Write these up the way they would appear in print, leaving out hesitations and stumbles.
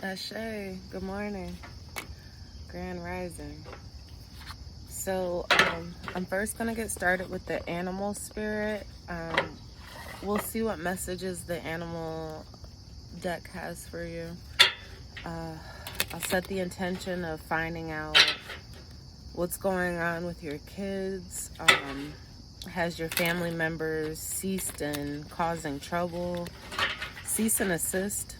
Ashe, good morning, Grand Rising. So, I'm first gonna get started with the animal spirit. We'll see what messages the animal deck has for you. Uh, I'll set the intention of finding out what's going on with your kids. Has your family members ceased in causing trouble? Cease and assist.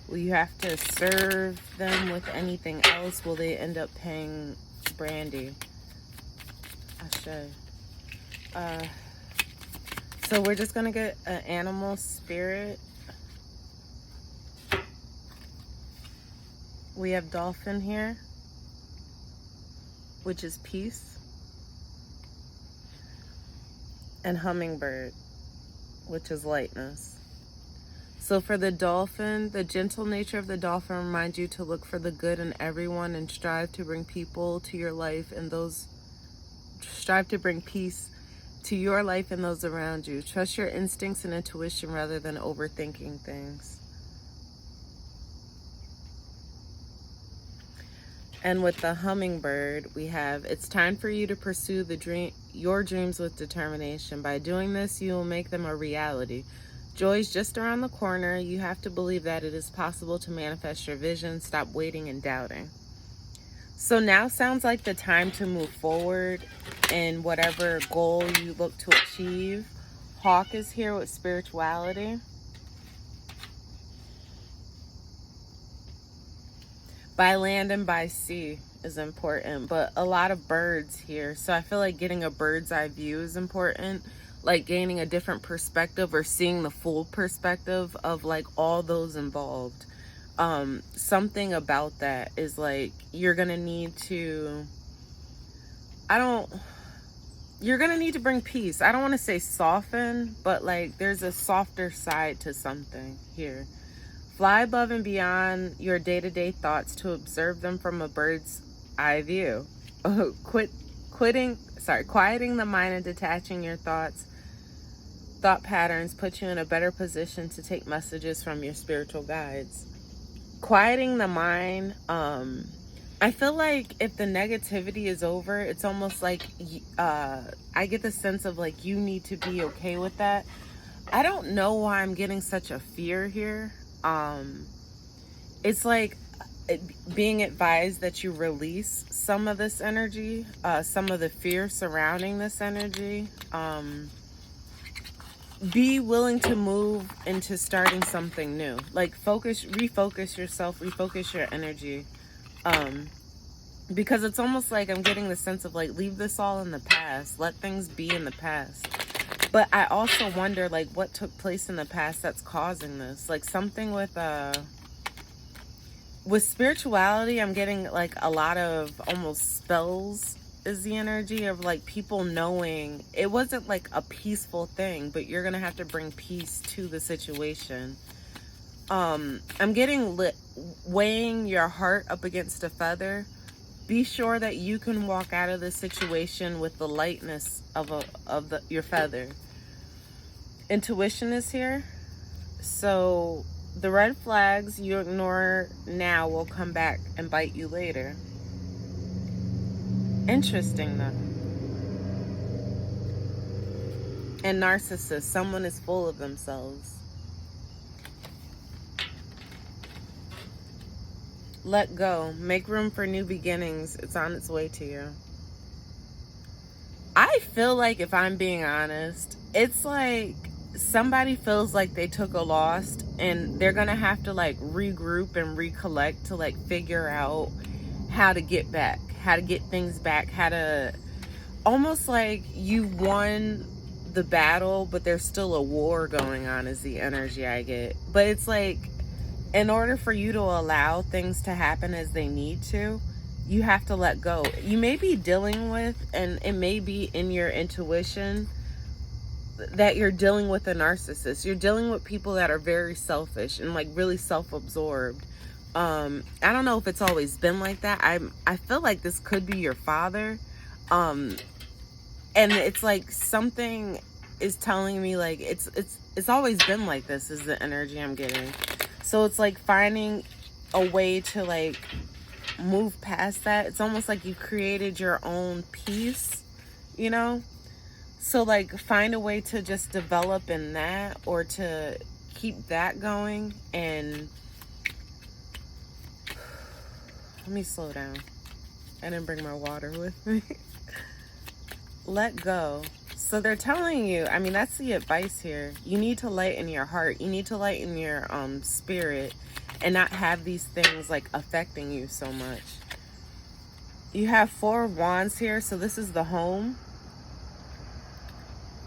Will you have to serve them with anything else? Will they end up paying Brandy? Ashe. So we're just gonna get an animal spirit. We have dolphin here, which is peace, and hummingbird, which is lightness. So for the dolphin, the gentle nature of the dolphin reminds you to look for the good in everyone and strive to bring people to your life and strive to bring peace to your life and those around you. Trust your instincts and intuition rather than overthinking things. And with the hummingbird, we have, it's time for you to pursue your dreams with determination. By doing this, you will make them a reality. Joy is just around the corner. You have to believe that it is possible to manifest your vision. Stop waiting and doubting. So now sounds like the time to move forward in whatever goal you look to achieve. Hawk is here with spirituality. By land and by sea is important, but a lot of birds here. So I feel like getting a bird's eye view is important, like gaining a different perspective or seeing the full perspective of like all those involved. Something about that is like you're gonna need to bring peace. I don't want to say soften, but like there's a softer side to something here. Fly above and beyond your day-to-day thoughts to observe them from a bird's eye view. Quieting the mind and detaching your thought patterns put you in a better position to take messages from your spiritual guides. Quieting the mind, I feel like if the negativity is over, it's almost like I get the sense of like you need to be okay with that. I don't know why I'm getting such a fear here. It's like being advised that you release some of this energy, some of the fear surrounding this energy. Be willing to move into starting something new. Like refocus yourself, refocus your energy. Because it's almost like I'm getting the sense of like, leave this all in the past. Let things be in the past. But I also wonder like what took place in the past that's causing this. Like something with spirituality, I'm getting like a lot of almost spells is the energy of like people knowing it wasn't like a peaceful thing, but you're gonna have to bring peace to the situation. I'm getting weighing your heart up against a feather. Be sure that you can walk out of this situation with the lightness of your feather. Intuition is here. So the red flags you ignore now will come back and bite you later. Interesting though. And narcissist, someone is full of themselves. Let go. Make room for new beginnings. It's on its way to you. I feel like, if I'm being honest, it's like somebody feels like they took a loss and they're gonna have to like regroup and recollect to like figure out how to get back, how to get things back, how to, almost like you won the battle but there's still a war going on is the energy I get. But it's like, in order for you to allow things to happen as they need to, you have to let go. You may be dealing with, and it may be in your intuition, that you're dealing with a narcissist. You're dealing with people that are very selfish and like really self-absorbed. I don't know if it's always been like that. I feel like this could be your father. And it's like something is telling me like it's always been like this is the energy I'm getting. So it's like finding a way to like move past that. It's almost like you created your own peace, you know? So like find a way to just develop in that, or to keep that going. And let me slow down. I didn't bring my water with me. Let go. So they're telling you, I mean, that's the advice here. You need to lighten your heart. You need to lighten your spirit, and not have these things like affecting you so much. You have 4 of Wands here, so this is the home.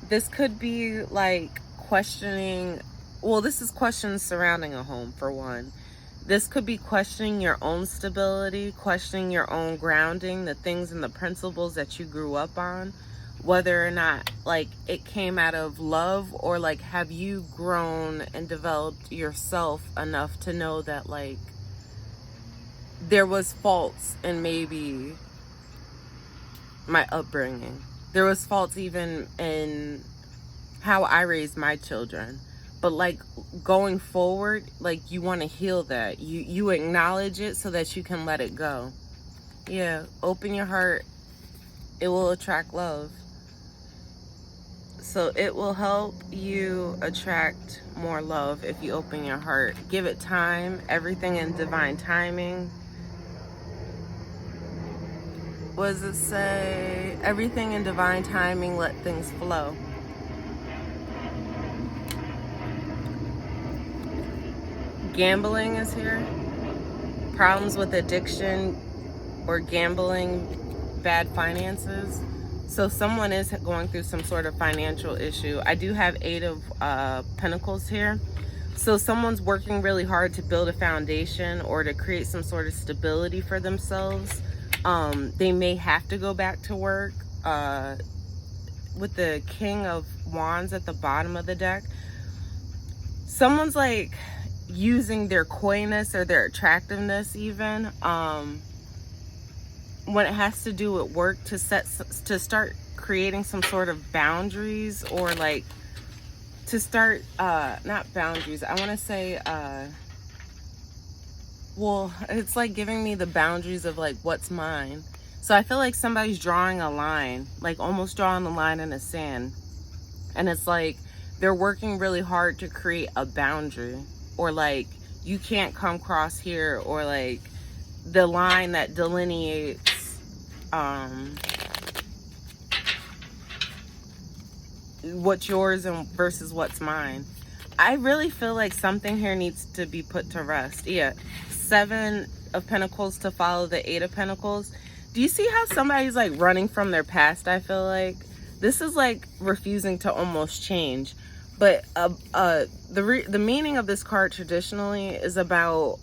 This could be like questioning, well, this is questions surrounding a home for one. This could be questioning your own stability, questioning your own grounding, the things and the principles that you grew up on, whether or not like it came out of love, or like have you grown and developed yourself enough to know that like there was faults in maybe my upbringing. There was faults even in how I raised my children. But like going forward, like you want to heal that. You acknowledge it so that you can let it go. Yeah, open your heart. It will attract love. So it will help you attract more love if you open your heart. Give it time, everything in divine timing. What does it say? Everything in divine timing, let things flow. Gambling is here. Problems with addiction or gambling, bad finances. So someone is going through some sort of financial issue. I do have 8 of Pentacles here. So someone's working really hard to build a foundation or to create some sort of stability for themselves. They may have to go back to work. With the King of Wands at the bottom of the deck, someone's like using their coyness or their attractiveness even when it has to do with work to start creating some sort of boundaries, or like to start not boundaries, I want to say well, it's like giving me the boundaries of like what's mine. So I feel like somebody's drawing a line, like almost drawing a line in the sand, and it's like they're working really hard to create a boundary, or like you can't come across here, or like the line that delineates what's yours and versus what's mine. I really feel like something here needs to be put to rest. Yeah, 7 of Pentacles to follow the 8 of Pentacles. Do you see how somebody's like running from their past? I feel like this is like refusing to almost change. But the meaning of this card traditionally is about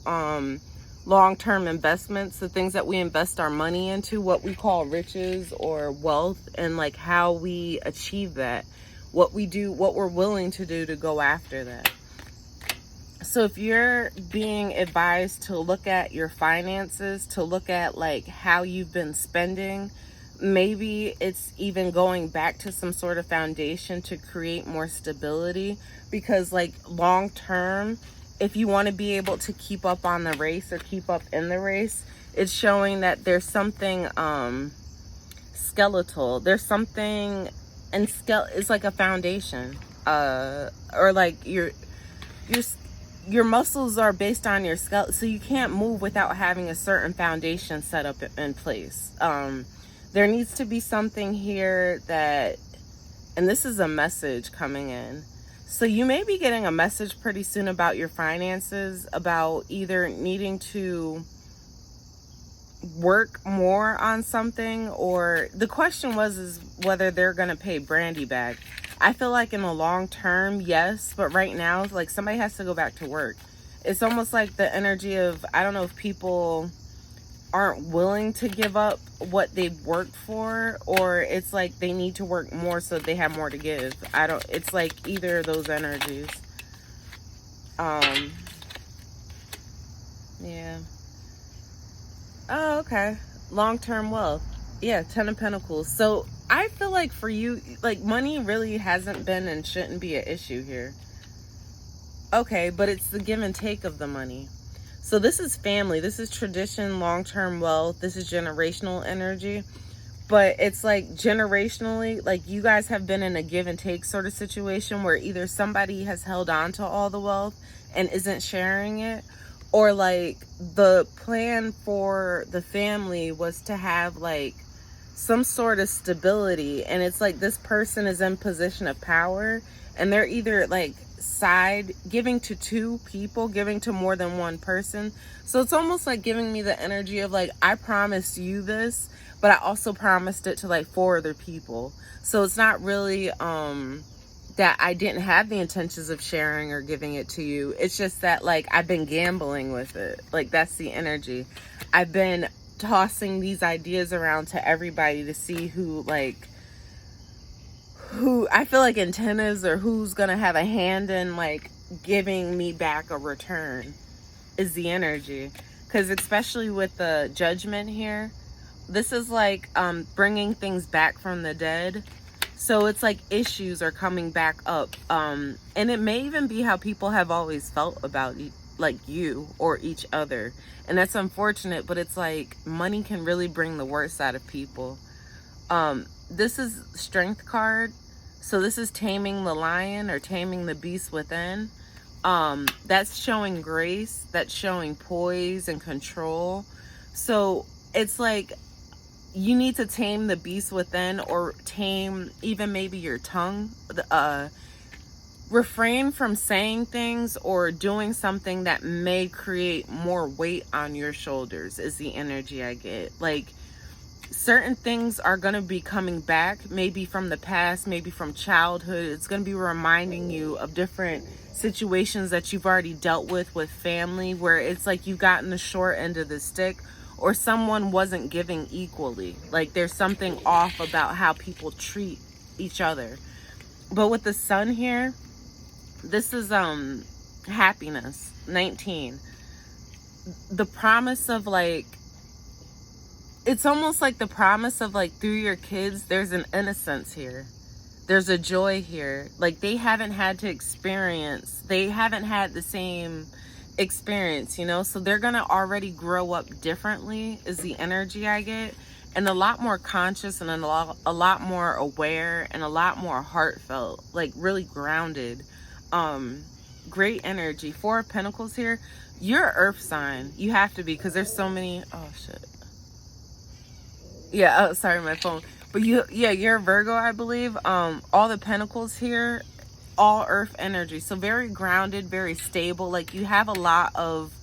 long-term investments, the things that we invest our money into, what we call riches or wealth, and like how we achieve that, what we do, what we're willing to do to go after that. So if you're being advised to look at your finances, to look at like how you've been spending, maybe it's even going back to some sort of foundation to create more stability, because like long term, if you want to be able to keep up on the race or keep up in the race, it's showing that there's something skeletal. There's something, and it's like a foundation, or like your muscles are based on your skeleton, so you can't move without having a certain foundation set up in place. There needs to be something here that, and this is a message coming in. So you may be getting a message pretty soon about your finances, about either needing to work more on something, or the question is whether they're going to pay Brandy back. I feel like in the long term, yes, but right now, like somebody has to go back to work. It's almost like the energy of, I don't know if people aren't willing to give up what they've worked for, or it's like they need to work more so they have more to give. It's like either of those energies. Yeah. Oh, okay. Long-term wealth. Yeah, 10 of Pentacles. So I feel like for you, like money really hasn't been and shouldn't be an issue here. Okay, but it's the give and take of the money. So this is family. This is tradition, long-term wealth. This is generational energy. But it's like generationally, like you guys have been in a give and take sort of situation where either somebody has held on to all the wealth and isn't sharing it, or like the plan for the family was to have like some sort of stability, and it's like this person is in position of power and they're either like side giving to two people, giving to more than one person. So it's almost like giving me the energy of like, I promised you this, but I also promised it to like 4 other people. So it's not really that I didn't have the intentions of sharing or giving it to you. It's just that like I've been gambling with it. Like that's the energy. I've been tossing these ideas around to everybody to see who I feel like antennas, or who's gonna have a hand in like giving me back a return is the energy. Because especially with the judgment here, this is like bringing things back from the dead. So it's like issues are coming back up, and it may even be how people have always felt about like you or each other, and that's unfortunate. But it's like money can really bring the worst out of people. This is strength card, so this is taming the lion or taming the beast within. That's showing grace, that's showing poise and control. So it's like you need to tame the beast within, or tame even maybe your tongue. Refrain from saying things or doing something that may create more weight on your shoulders is the energy I get. Like certain things are going to be coming back, maybe from the past, maybe from childhood. It's going to be reminding you of different situations that you've already dealt with family, where it's like you've gotten the short end of the stick, or someone wasn't giving equally. Like there's something off about how people treat each other. But with the sun here, this is happiness, 19. The promise of like, it's almost like the promise of like through your kids, there's an innocence here. There's a joy here. Like they haven't had to experience, they haven't had the same experience, you know? So they're gonna already grow up differently is the energy I get. And a lot more conscious, and a lot more aware, and a lot more heartfelt, like really grounded. Great energy. 4 of Pentacles here. You're an earth sign. You have to be, because there's so many. Oh shit. Yeah, oh sorry, my phone. But you're a Virgo, I believe. All the Pentacles here, all earth energy. So very grounded, very stable. Like you have a lot of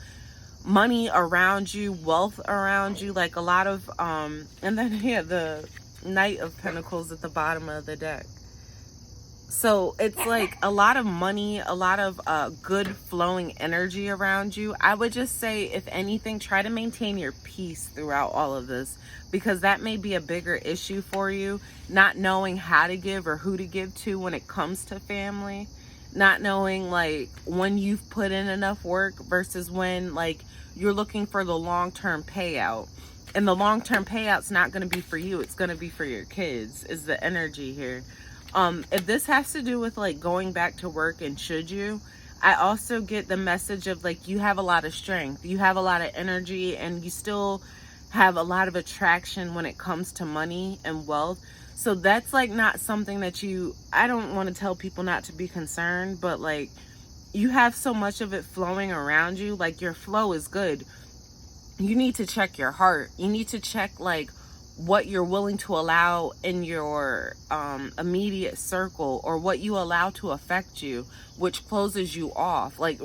money around you, wealth around you, like a lot of and then the Knight of Pentacles at the bottom of the deck. So it's like a lot of money, a lot of good flowing energy around you. I would just say, if anything, try to maintain your peace throughout all of this, because that may be a bigger issue for you, not knowing how to give or who to give to when it comes to family, not knowing like when you've put in enough work versus when like you're looking for the long-term payout. And the long-term payout's not going to be for you, it's going to be for your kids, is the energy here. If this has to do with like going back to work, and should you, I also get the message of like you have a lot of strength, you have a lot of energy, and you still have a lot of attraction when it comes to money and wealth. So that's like not something that I don't want to tell people not to be concerned, but like you have so much of it flowing around you, like your flow is good. You need to check your heart. You need to check like what you're willing to allow in your immediate circle, or what you allow to affect you, which closes you off. Like,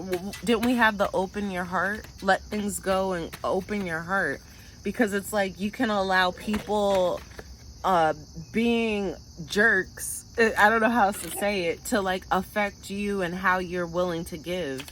didn't we have the open your heart, let things go and open your heart? Because it's like you can allow people being jerks, I don't know how else to say it, to like affect you and how you're willing to give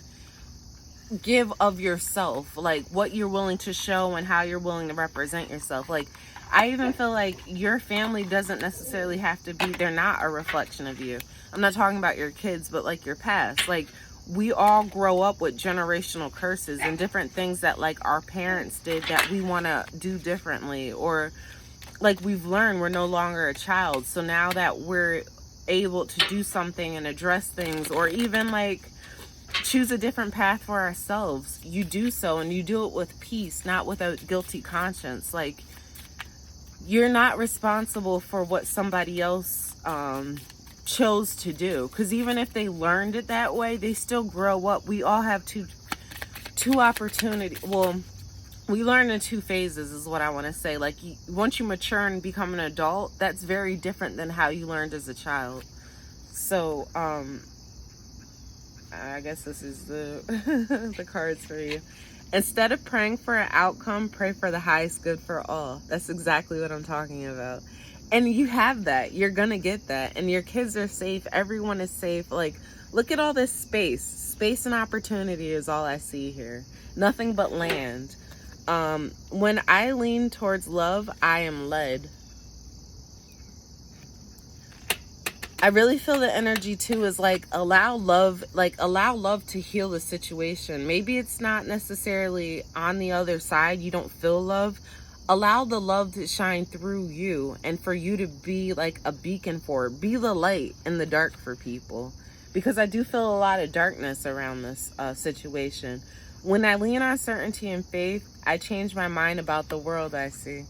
of yourself, like what you're willing to show and how you're willing to represent yourself. Like I even feel like your family doesn't necessarily have to be, they're not a reflection of you. I'm not talking about your kids, but like your past. Like we all grow up with generational curses and different things that like our parents did that we want to do differently, or like we've learned we're no longer a child. So now that we're able to do something and address things, or even like choose a different path for ourselves, you do so, and you do it with peace, not with a guilty conscience. Like, you're not responsible for what somebody else chose to do, because even if they learned it that way, they still grow up. We all have two opportunities. Well, we learn in two phases is what I want to say. Like, once you mature and become an adult, that's very different than how you learned as a child. So I guess this is the the cards for you. Instead of praying for an outcome, pray for the highest good for all. That's exactly what I'm talking about. And you have that. You're going to get that. And your kids are safe. Everyone is safe. Like, look at all this space. Space and opportunity is all I see here. Nothing but land. When I lean towards love, I am led. I really feel the energy too is like allow love to heal the situation. Maybe it's not necessarily on the other side. You don't feel love. Allow the love to shine through you and for you to be like a beacon for it. Be the light in the dark for people, because I do feel a lot of darkness around this situation. When I lean on certainty and faith, I change my mind about the world I see.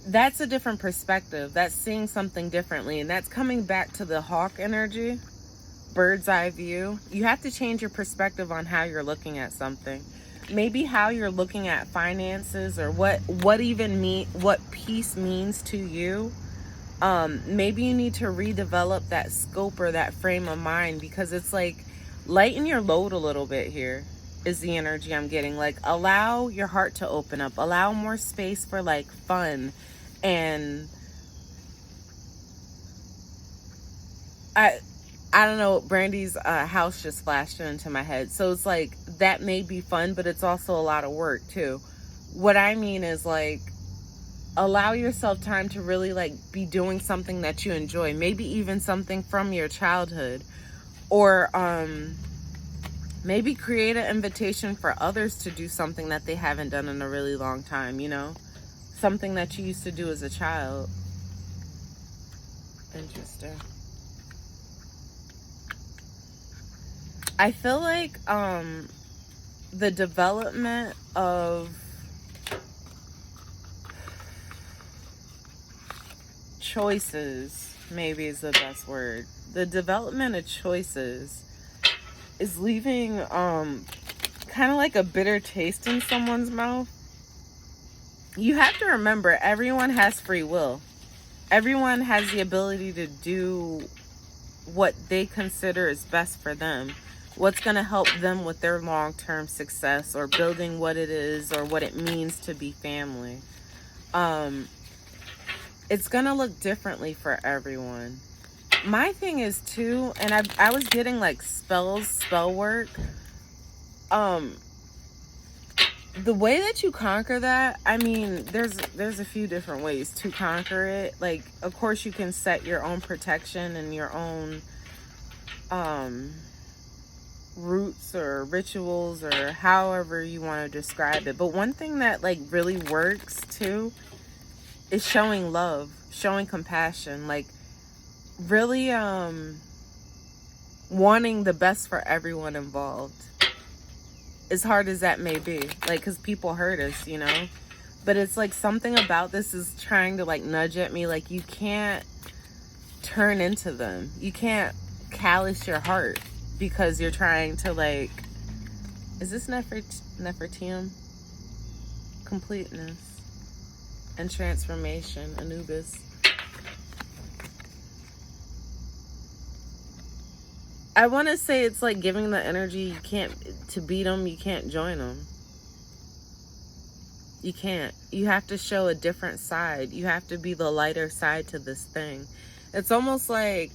That's a different perspective. That's seeing something differently. And that's coming back to the hawk energy, bird's eye view. You have to change your perspective on how you're looking at something. Maybe how you're looking at finances, or what peace means to you. Maybe you need to redevelop that scope or that frame of mind, because it's like lighten your load a little bit here is the energy I'm getting. Like, allow your heart to open up. Allow more space for like fun. And I don't know, Brandy's house just flashed into my head. So it's like, that may be fun, but it's also a lot of work too. What I mean is, like, allow yourself time to really like be doing something that you enjoy. Maybe even something from your childhood. Or maybe create an invitation for others to do something that they haven't done in a really long time, you know? Something that you used to do as a child. Interesting. I feel like the development of choices, maybe is the best word. The development of choices is leaving kind of like a bitter taste in someone's mouth. You have to remember, everyone has free will. Everyone has the ability to do what they consider is best for them. What's going to help them with their long-term success, or building what it is or what it means to be family. It's going to look differently for everyone. My thing is too, and I was getting like spell work. The way that you conquer that, I mean, there's a few different ways to conquer it. Like, of course, you can set your own protection and your own roots or rituals, or however you want to describe it. But one thing that like really works too is showing love, showing compassion, like really wanting the best for everyone involved. As hard as that may be, like, because people hurt us, you know? But it's like something about this is trying to like nudge at me, like, you can't turn into them. You can't callous your heart because you're trying to like, is this Nefertium? Completeness and transformation, Anubis. I want to say it's like giving the energy, you can't, to beat them, you can't join them. You can't. You have to show a different side. You have to be the lighter side to this thing. It's almost like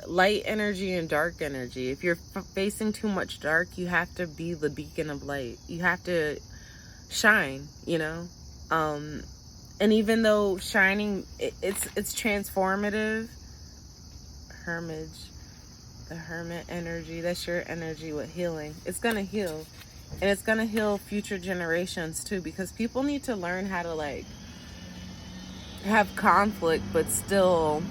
light energy and dark energy. If you're facing too much dark, you have to be the beacon of light. You have to shine, you know? And even though shining, it's transformative. The hermit energy, that's your energy with healing. It's gonna heal, and it's gonna heal future generations too, because people need to learn how to like have conflict but still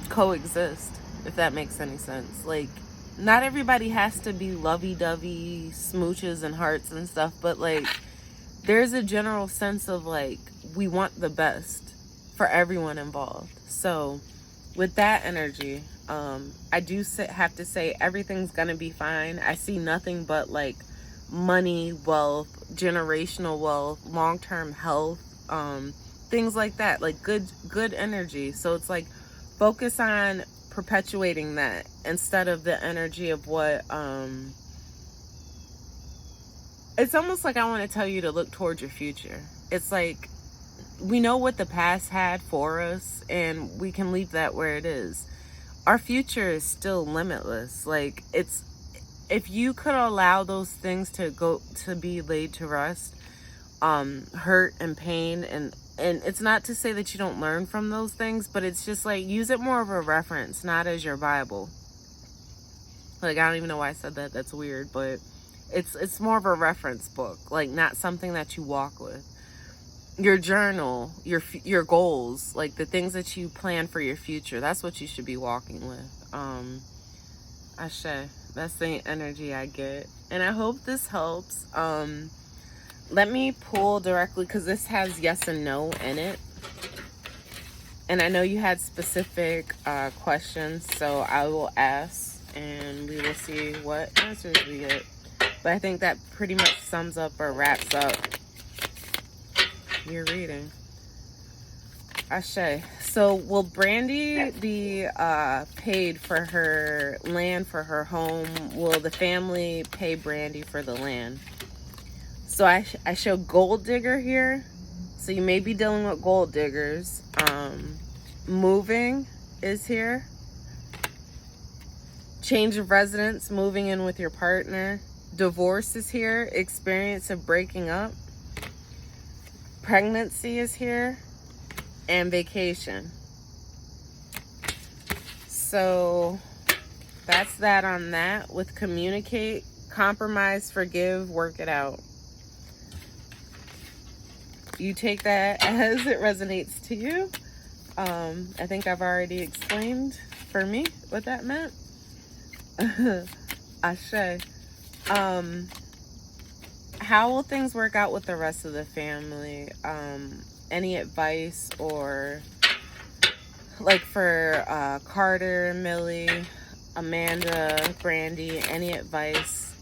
coexist, if that makes any sense. Like, not everybody has to be lovey-dovey smooches and hearts and stuff, but like there's a general sense of like we want the best for everyone involved. So with that energy, I do have to say everything's gonna be fine. I see nothing but like money, wealth, generational wealth, long-term health, things like that, like good energy. So it's like focus on perpetuating that instead of the energy of what it's almost like I want to tell you to look towards your future. It's like we know what the past had for us and we can leave that where it is. Our future is still limitless. Like, it's, if you could allow those things to be laid to rest, hurt and pain, and it's not to say that you don't learn from those things, but it's just like use it more of a reference, not as your Bible. Like, I don't even know why I said that. That's weird, but it's more of a reference book, like not something that you walk with. Your journal, your goals, like the things that you plan for your future, that's what you should be walking with. Ashe, that's the energy I get, and I hope this helps. Let me pull directly, because this has yes and no in it, and I know you had specific questions, so I will ask and we will see what answers we get. But I think that pretty much sums up or wraps up your reading. Ashe. So will Brandy be paid for her land, for her home? Will the family pay Brandy for the land? So I show gold digger here. So you may be dealing with gold diggers. Moving is here. Change of residence, moving in with your partner. Divorce is here. Experience of breaking up. Pregnancy is here. And vacation. So that's that on that. With communicate, compromise, forgive, work it out. You take that as it resonates to you. I think I've already explained for me what that meant. Ashe. How will things work out with the rest of the family? Any advice, or like for Carter, Millie, Amanda, Brandy, any advice,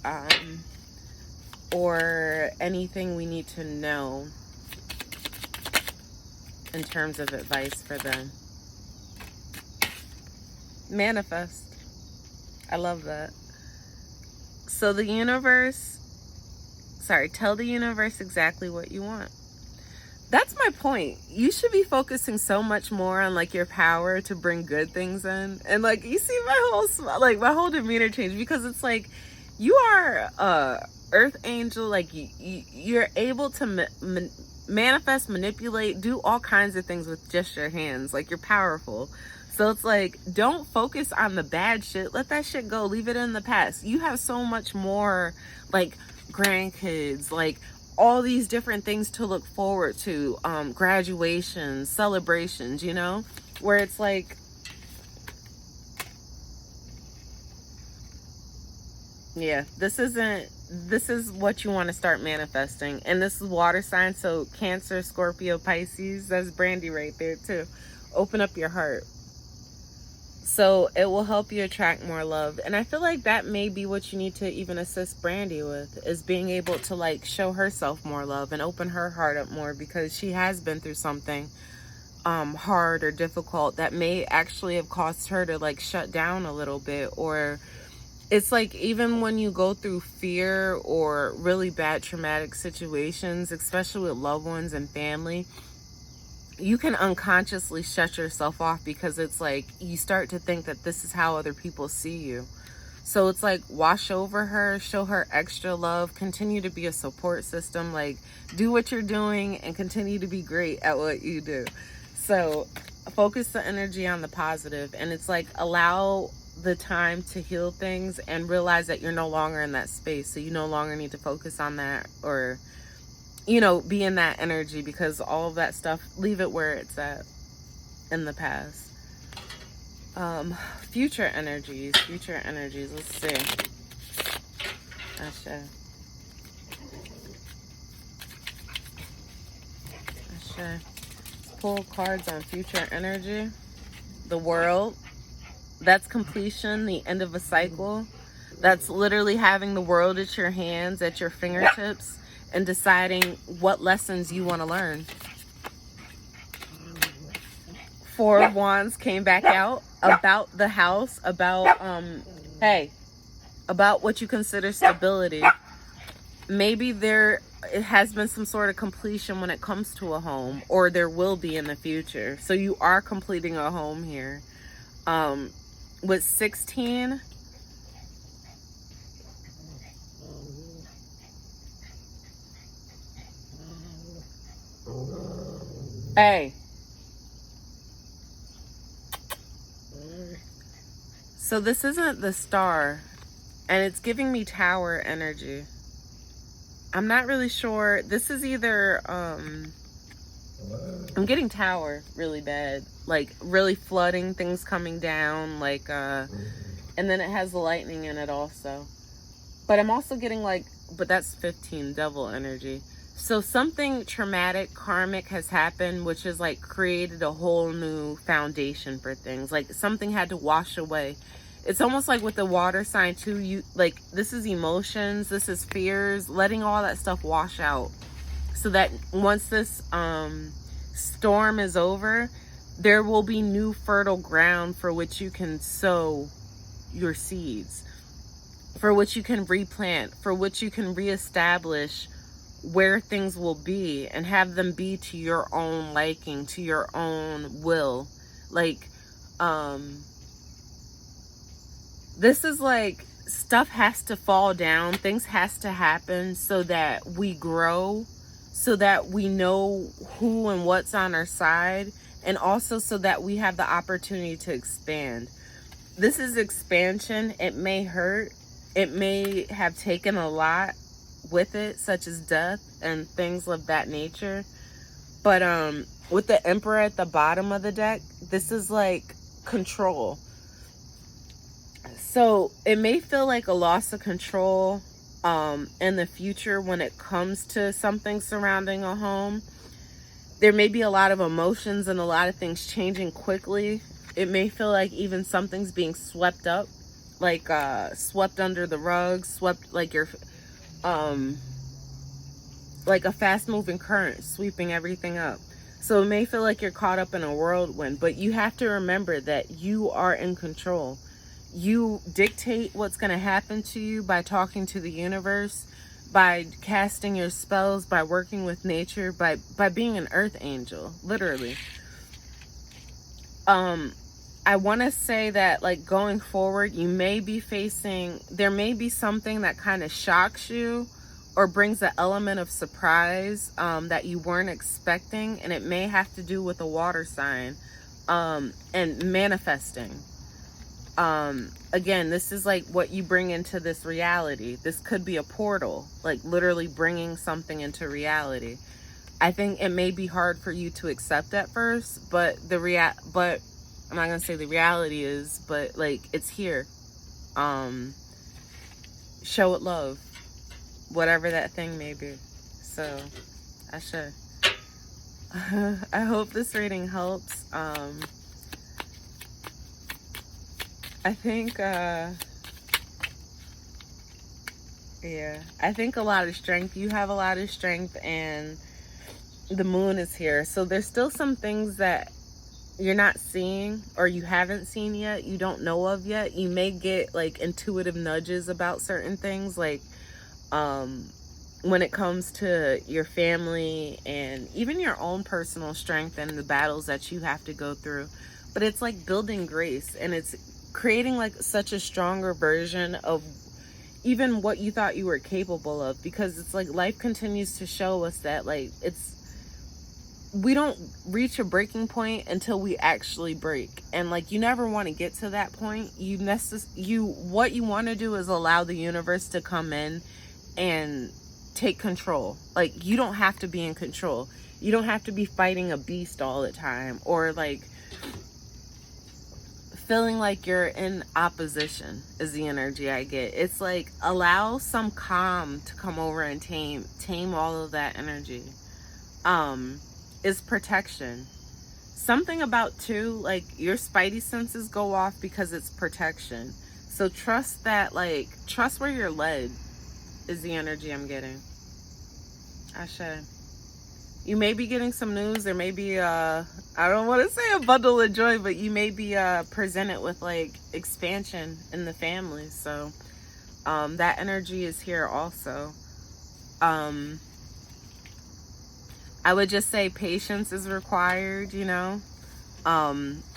or anything we need to know in terms of advice for them? Manifest. I love that. So the universe, tell the universe exactly what you want. That's my point. You should be focusing so much more on like your power to bring good things in. And like, you see my whole demeanor change, because it's like you are a earth angel. Like you're able to manifest, manipulate, do all kinds of things with just your hands. Like, you're powerful. So it's like, don't focus on the bad shit. Let that shit go. Leave it in the past. You have so much more, like grandkids, like all these different things to look forward to, graduations, celebrations, you know, where it's like, yeah, this is what you want to start manifesting. And this is water sign, so Cancer, Scorpio, Pisces, that's Brandy right there too. Open up your heart. So it will help you attract more love. And I feel like that may be what you need to even assist Brandy with, is being able to like show herself more love and open her heart up more, because she has been through something hard or difficult that may actually have caused her to like shut down a little bit. Or it's like, even when you go through fear or really bad traumatic situations, especially with loved ones and family, you can unconsciously shut yourself off, because it's like you start to think that this is how other people see you. So it's like, wash over her, show her extra love, continue to be a support system, like do what you're doing and continue to be great at what you do. So focus the energy on the positive, and it's like, allow the time to heal things and realize that you're no longer in that space. So you no longer need to focus on that, or you know, be in that energy, because all of that stuff, leave it where it's at in the past. Future energies. Let's see. Ashe. Let's pull cards on future energy. The World. That's completion, the end of a cycle. That's literally having the world at your hands, at your fingertips, and deciding what lessons you want to learn. Four of Wands came back out about the house, about about what you consider stability. Maybe it has been some sort of completion when it comes to a home, or there will be in the future. So you are completing a home here. With 16, hey. So this isn't the Star, and it's giving me Tower energy. I'm not really sure. This is either, I'm getting Tower really bad. Like, really flooding, things coming down, like, and then it has the lightning in it also. But I'm also getting, like, but that's 15, Devil energy. So something traumatic, karmic has happened, which has, like, created a whole new foundation for things. Like, something had to wash away. It's almost like with the water sign too, you, like, this is emotions, this is fears, letting all that stuff wash out. So that once this storm is over, there will be new fertile ground for which you can sow your seeds, for which you can replant, for which you can reestablish where things will be and have them be to your own liking, to your own will. Like, this is like, stuff has to fall down, things has to happen so that we grow, so that we know who and what's on our side, and also so that we have the opportunity to expand. This is expansion. It may hurt. It may have taken a lot with it, such as death and things of that nature. But with the Emperor at the bottom of the deck, this is like control. So it may feel like a loss of control in the future when it comes to something surrounding a home. There may be a lot of emotions and a lot of things changing quickly. It may feel like even something's being swept up, like swept under the rug, swept like you're like a fast moving current sweeping everything up. So it may feel like you're caught up in a whirlwind, but you have to remember that you are in control. You dictate what's going to happen to you by talking to the universe, by casting your spells, by working with nature, by being an earth angel, literally. I want to say that, like, going forward, you may be facing, there may be something that kind of shocks you or brings an element of surprise that you weren't expecting, and it may have to do with a water sign and manifesting. Again, this is like what you bring into this reality. This could be a portal, like literally bringing something into reality. I think it may be hard for you to accept at first, but but I'm not gonna say the reality is, but like, it's here. Show it love, whatever that thing may be. So I should. I hope this reading helps. I think, yeah, I think a lot of strength. You have a lot of strength, and the moon is here. So there's still some things that you're not seeing, or you haven't seen yet, you don't know of yet. You may get like intuitive nudges about certain things, like when it comes to your family and even your own personal strength and the battles that you have to go through. But it's like building grace, and it's creating like such a stronger version of even what you thought you were capable of, because it's like life continues to show us that, like, we don't reach a breaking point until we actually break. And like, you never want to get to that point. What you want to do is allow the universe to come in and take control. Like, you don't have to be in control. You don't have to be fighting a beast all the time, or like feeling like you're in opposition is the energy I get. It's like allow some calm to come over and tame all of that energy. Is protection. Something about too, like your spidey senses go off because it's protection. So trust that, like, trust where you're led is the energy I'm getting. Ashe. You may be getting some news. There may be, I don't want to say a bundle of joy, but you may be presented with like expansion in the family. So that energy is here also. I would just say patience is required, you know.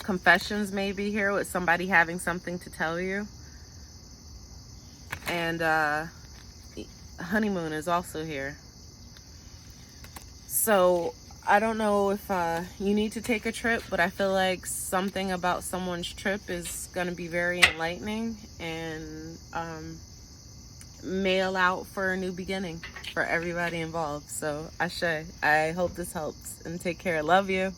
Confessions may be here with somebody having something to tell you. And honeymoon is also here. So I don't know if you need to take a trip, but I feel like something about someone's trip is going to be very enlightening and may allow for a new beginning for everybody involved. So Ashe, I hope this helps, and take care. Love you.